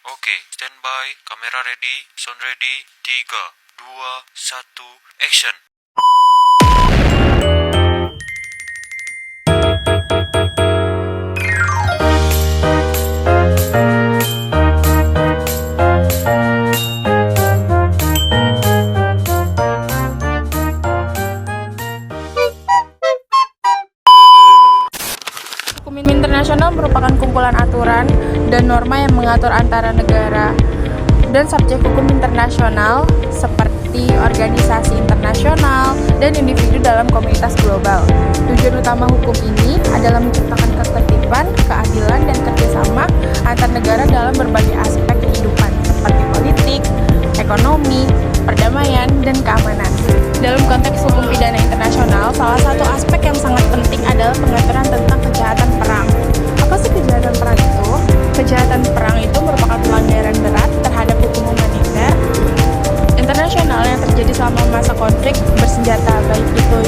Oke, standby, kamera ready, sound ready, 3, 2, 1, action. Hukum internasional merupakan kumpulan aturan dan norma yang mengatur antara negara dan subjek hukum internasional seperti organisasi internasional dan individu dalam komunitas global. Tujuan utama hukum ini adalah menciptakan ketertiban, keadilan, dan kerjasama antar negara dalam berbagai aspek kehidupan seperti politik, ekonomi, perdamaian, dan keamanan. Dalam konteks hukum pidana internasional, salah satu aspek yang sangat penting adalah pengaturan tentang kejahatan perang. Apa sih kejahatan perang itu? Kejahatan perang itu merupakan pelanggaran berat terhadap hukum humaniter internasional yang terjadi selama masa konflik bersenjata, baik itu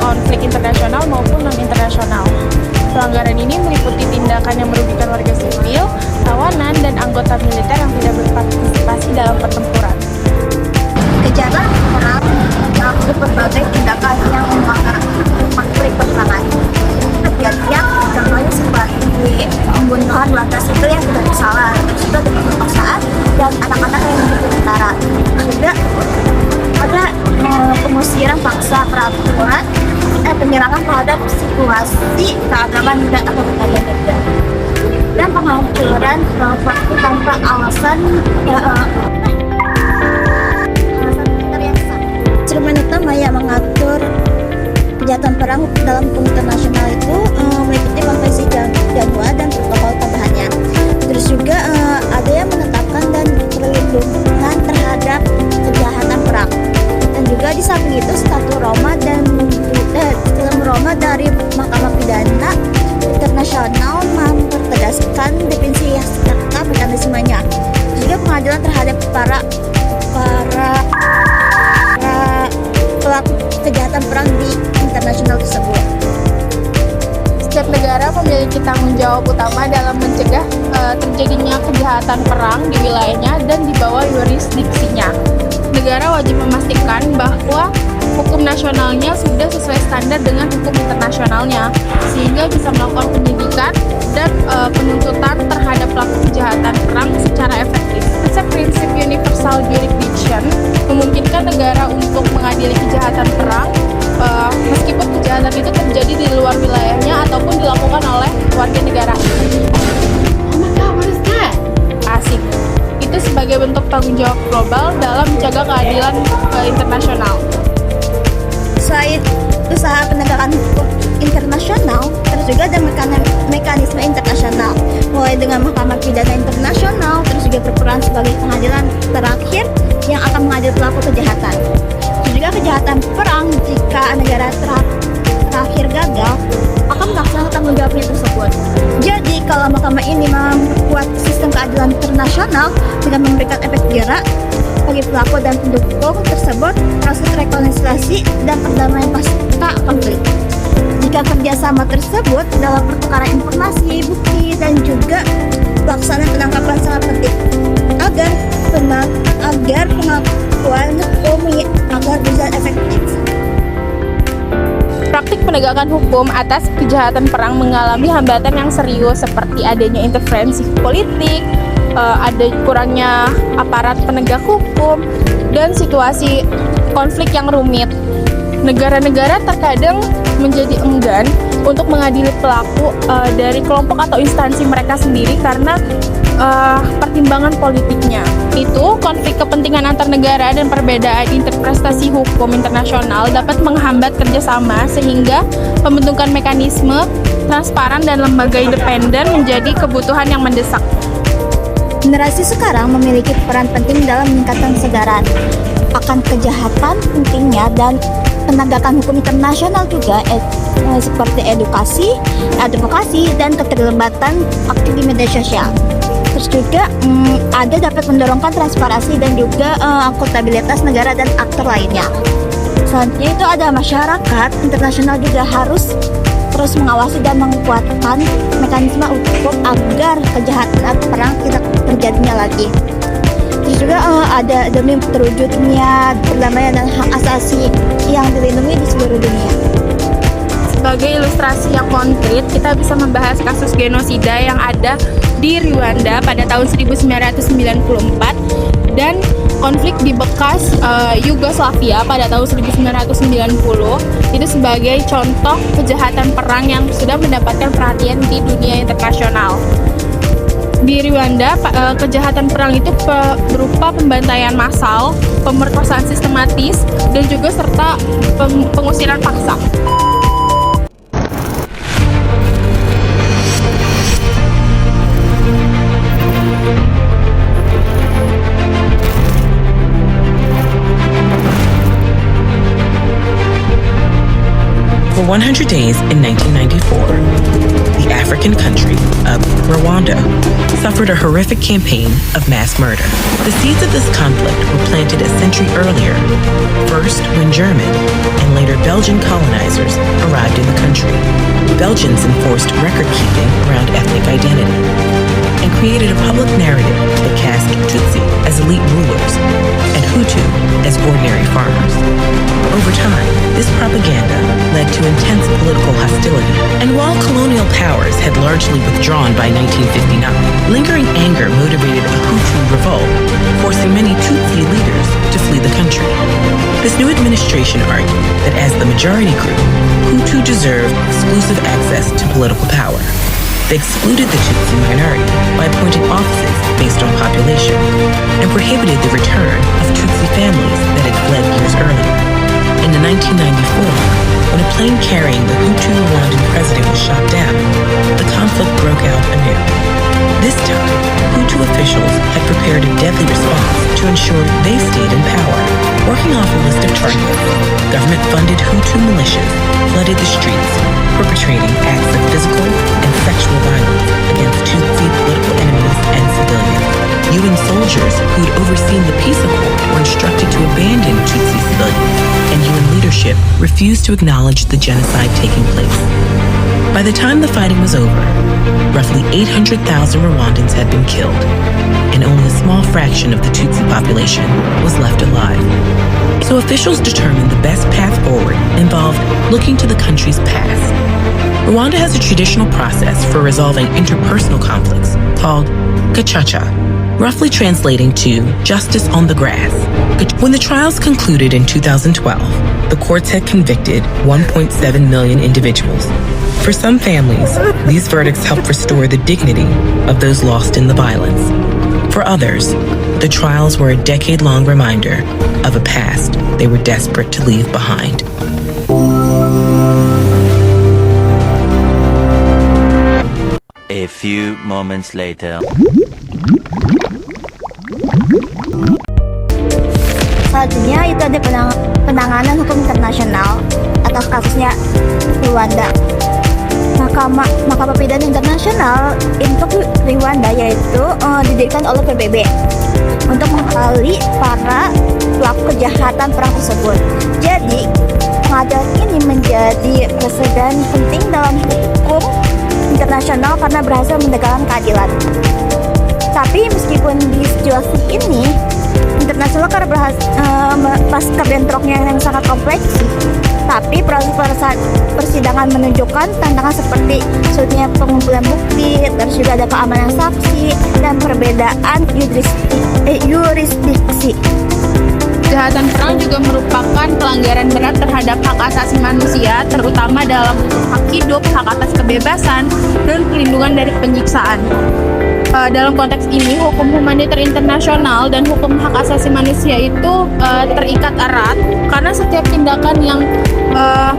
konflik internasional maupun non-internasional. Pelanggaran ini meliputi tindakan yang merugikan warga sipil, tawanan, dan anggota militer yang tidak berpartisipasi dalam pertempuran. Kejahatan perang mengatur berbagai tindakan yang melanggar konflik peperangan. Kejadian contohnya seperti pembunuhan warga sipil yang tidak bersalah, juga dengan perkosaan dan anak-anak yang menjadi tentara. Juga ada pengusiran paksa peraturan, penyerangan terhadap situasi keagamaan dan atau negara, dan penghancuran properti tanpa alasan instrumen utama yang mengatur kejahatan perang dalam hukum internasional itu meliputi konvensi Genua dan protokol tambahannya. Terus juga ada yang menetapkan dan perlindungan terhadap kejahatan perang. Dan juga di samping itu Statuta Roma dari Mahkamah Pidana Internasional mempertegaskan definisi serta mekanismenya. Juga pengadilan terhadap para pelaku kejahatan perang di internasional tersebut. Setiap negara memiliki tanggung jawab utama dalam mencegah terjadinya kejahatan perang di wilayahnya dan di bawah yurisdiksinya. Negara wajib memastikan bahwa hukum nasionalnya sudah sesuai standar dengan hukum internasionalnya, sehingga bisa melakukan penyidikan dan penuntutan terhadap pelaku kejahatan perang secara efektif. Prinsip universal jurisdiction memungkinkan negara untuk mengadili kejahatan perang meskipun kejahatan itu terjadi di luar wilayahnya ataupun dilakukan oleh warga negara. Oh my god, what is that? Asik. Itu sebagai bentuk tanggung jawab global dalam menjaga keadilan internasional. Selain usaha penegakan hukum internasional, terus juga ada mekanisme internasional, mulai dengan Mahkamah Pidana Internasional, terus juga berperan sebagai pengadilan terakhir yang akan mengadili pelaku kejahatan. Terus juga kejahatan perang jika negara terakhir gagal akan melaksanakan tanggung jawabnya tersebut. Jadi kalau mahkamah ini membuat sistem keadilan internasional dengan memberikan efek jerak bagi pelaku dan pendukung tersebut, proses rekonsiliasi dan perdamaian pasca konflik. Jika kerjasama tersebut dalam pertukaran informasi, bukti, dan juga pelaksanaan penangkapan sangat penting agar pengakuan hukum agar bisa efektif. Praktik penegakan hukum atas kejahatan perang mengalami hambatan yang serius seperti adanya intervensi politik, ada kurangnya aparat penegak hukum, dan situasi konflik yang rumit. Negara-negara terkadang menjadi enggan untuk mengadili pelaku dari kelompok atau instansi mereka sendiri karena pertimbangan politiknya. Itu konflik kepentingan antar negara dan perbedaan interpretasi hukum internasional dapat menghambat kerjasama sehingga pembentukan mekanisme transparan dan lembaga independen menjadi kebutuhan yang mendesak. Generasi sekarang memiliki peran penting dalam meningkatkan kesadaran akan kejahatan pentingnya dan penegakan hukum internasional juga seperti edukasi, advokasi, dan keterlibatan aktif di media sosial. Terus juga ada dapat mendorongkan transparansi dan juga akuntabilitas negara dan aktor lainnya. Selanjutnya itu ada masyarakat internasional juga harus terus mengawasi dan menguatkan mekanisme hukum agar kejahatan perang tidak terjadinya lagi. Terus juga ada demi terwujudnya perdamaian dan hak asasi yang dilindungi di seluruh dunia. Sebagai ilustrasi yang konkret, kita bisa membahas kasus genosida yang ada di Rwanda pada tahun 1994 dan konflik di bekas Yugoslavia pada tahun 1990 itu sebagai contoh kejahatan perang yang sudah mendapatkan perhatian di dunia internasional. Di Rwanda, kejahatan perang itu berupa pembantaian massal, pemerkosaan sistematis, dan juga serta pengusiran paksa. For 100 days in 1994, the African country of Rwanda suffered a horrific campaign of mass murder. The seeds of this conflict were planted a century earlier, first when German and later Belgian colonizers arrived in the country. Belgians enforced record-keeping around ethnic identity and created a public narrative that cast Tutsi as elite rulers and Hutu as ordinary farmers. Over time, this propaganda led to intense political hostility, and while colonial powers had largely withdrawn by 1959, lingering anger motivated a Hutu revolt, forcing many Tutsi leaders to flee the country. This new administration argued that as the majority group, Hutu deserved exclusive access to political power. They excluded the Tutsi minority by appointing offices based on population and prohibited the return of Tutsi families that had fled years earlier. In 1994, when a plane carrying the Hutu Rwandan president was shot down, the conflict broke out anew. This time, Hutu officials had prepared a deadly response to ensure they stayed in power. Working off a list of targets, government-funded Hutu militias flooded the streets, perpetrating acts of physical and sexual violence against Tutsi political enemies and civilians. UN soldiers who had overseen the peace accord were instructed to abandon Tutsi civilians, and UN leadership refused to acknowledge the genocide taking place. By the time the fighting was over, roughly 800,000 Rwandans had been killed, and only a small fraction of the Tutsi population was left alive. So officials determined the best path forward involved looking to the country's past. Rwanda has a traditional process for resolving interpersonal conflicts called gacaca, roughly translating to justice on the grass. When the trials concluded in 2012, the courts had convicted 1.7 million individuals. For some families, these verdicts helped restore the dignity of those lost in the violence. For others, the trials were a decade-long reminder of a past they were desperate to leave behind. A few moments later. Selanjutnya itu ada penanganan hukum internasional atas kasusnya Rwanda. Mahkamah Pidana Internasional untuk Rwanda yaitu didirikan oleh PBB untuk menghakimi para pelaku kejahatan perang tersebut. Jadi pengadilan ini menjadi presiden penting dalam hukum internasional karena berhasil menegakkan keadilan. Tapi meskipun di situasi ini internasional karena pasca bentroknya yang sangat kompleks, tapi proses persidangan menunjukkan tantangan seperti sulitnya pengumpulan bukti, terus juga ada keamanan saksi dan perbedaan yurisdiksi. Kejahatan perang juga merupakan pelanggaran berat terhadap hak asasi manusia, terutama dalam hak hidup, hak atas kebebasan, dan perlindungan dari penyiksaan. Dalam konteks ini, hukum humaniter internasional dan hukum hak asasi manusia itu terikat erat karena setiap tindakan yang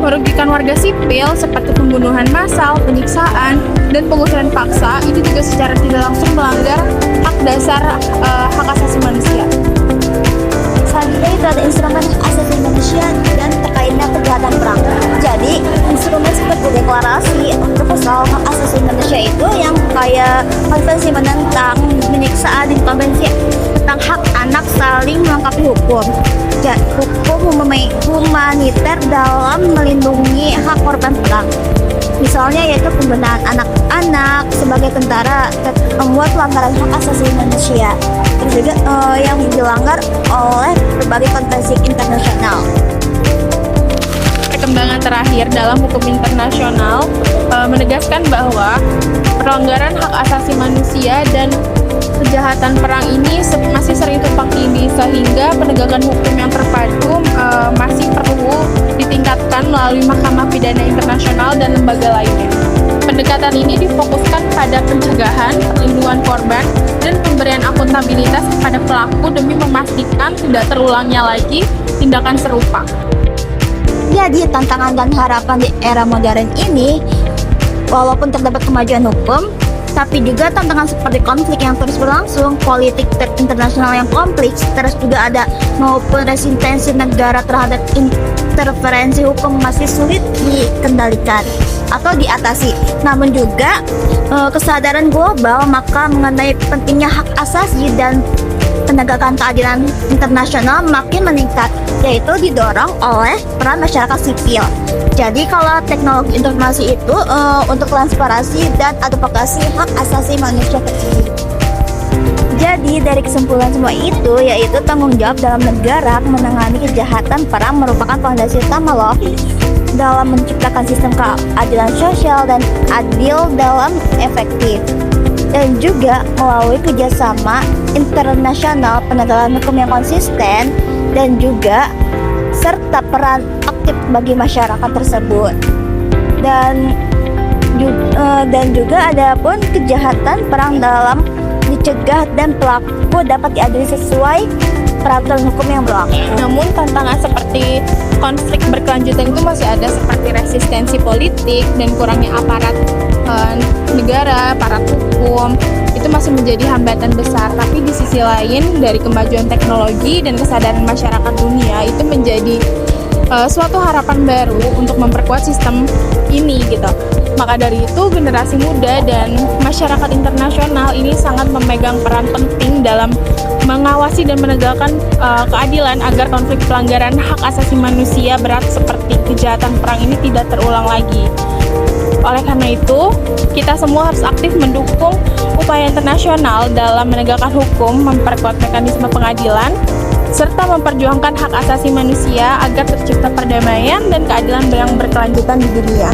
merugikan warga sipil seperti pembunuhan massal, penyiksaan, dan pengusiran paksa itu juga secara tidak langsung melanggar hak dasar hak asasi manusia. Selanjutnya itu ada instrumen hak asasi manusia dan terkaitnya kejahatan perang. Jadi instrumen seperti deklarasi untuk soal hak asasi manusia itu yang kayak konvensi menentang penyiksaan dan konvensi tentang hak anak saling melengkapi hukum. Jadi, hukum humaniter dalam melindungi hak korban perang. Misalnya yaitu penggunaan anak-anak sebagai tentara membuat pelanggaran hak asasi manusia. Terus juga yang dilanggar oleh berbagai konvensi internasional. Perkembangan terakhir dalam hukum internasional menegaskan bahwa pelanggaran hak asasi manusia dan kejahatan perang ini masih sering tumpang tindih, sehingga penegakan hukum yang terpadu masih perlu ditingkatkan melalui Mahkamah Pidana Internasional dan lembaga lainnya. Pendekatan ini difokuskan pada pencegahan, perlindungan korban, dan pemberian akuntabilitas kepada pelaku demi memastikan tidak terulangnya lagi tindakan serupa. Jadi tantangan dan harapan di era modern ini, walaupun terdapat kemajuan hukum, tapi juga tantangan seperti konflik yang terus berlangsung, politik internasional yang kompleks, terus juga ada maupun resistensi negara terhadap interferensi hukum masih sulit dikendalikan atau diatasi. Namun juga kesadaran global maka mengenai pentingnya hak asasi dan penegakan keadilan internasional makin meningkat, yaitu didorong oleh peran masyarakat sipil. Jadi kalau teknologi informasi itu untuk transparansi dan advokasi hak asasi manusia kecil. Jadi dari kesimpulan semua itu, yaitu tanggung jawab dalam negara menangani kejahatan perang merupakan fondasi utama loh dalam menciptakan sistem keadilan sosial dan adil dalam efektif. Dan juga melalui kerjasama internasional, penegakan hukum yang konsisten, dan juga serta peran aktif bagi masyarakat tersebut. Dan juga ada pun kejahatan perang dalam dicegah dan pelaku dapat diadili sesuai peraturan hukum yang berlaku. Namun tantangan seperti konflik berkelanjutan itu masih ada, seperti resistensi politik dan kurangnya aparat negara, aparat hukum, itu masih menjadi hambatan besar. Tapi di sisi lain, dari kemajuan teknologi dan kesadaran masyarakat dunia itu menjadi suatu harapan baru untuk memperkuat sistem ini gitu. Maka dari itu generasi muda dan masyarakat internasional ini sangat memegang peran penting dalam mengawasi dan menegakkan keadilan agar konflik pelanggaran hak asasi manusia berat seperti kejahatan perang ini tidak terulang lagi. Oleh karena itu, kita semua harus aktif mendukung upaya internasional dalam menegakkan hukum, memperkuat mekanisme pengadilan, serta memperjuangkan hak asasi manusia agar tercipta perdamaian dan keadilan yang berkelanjutan di dunia.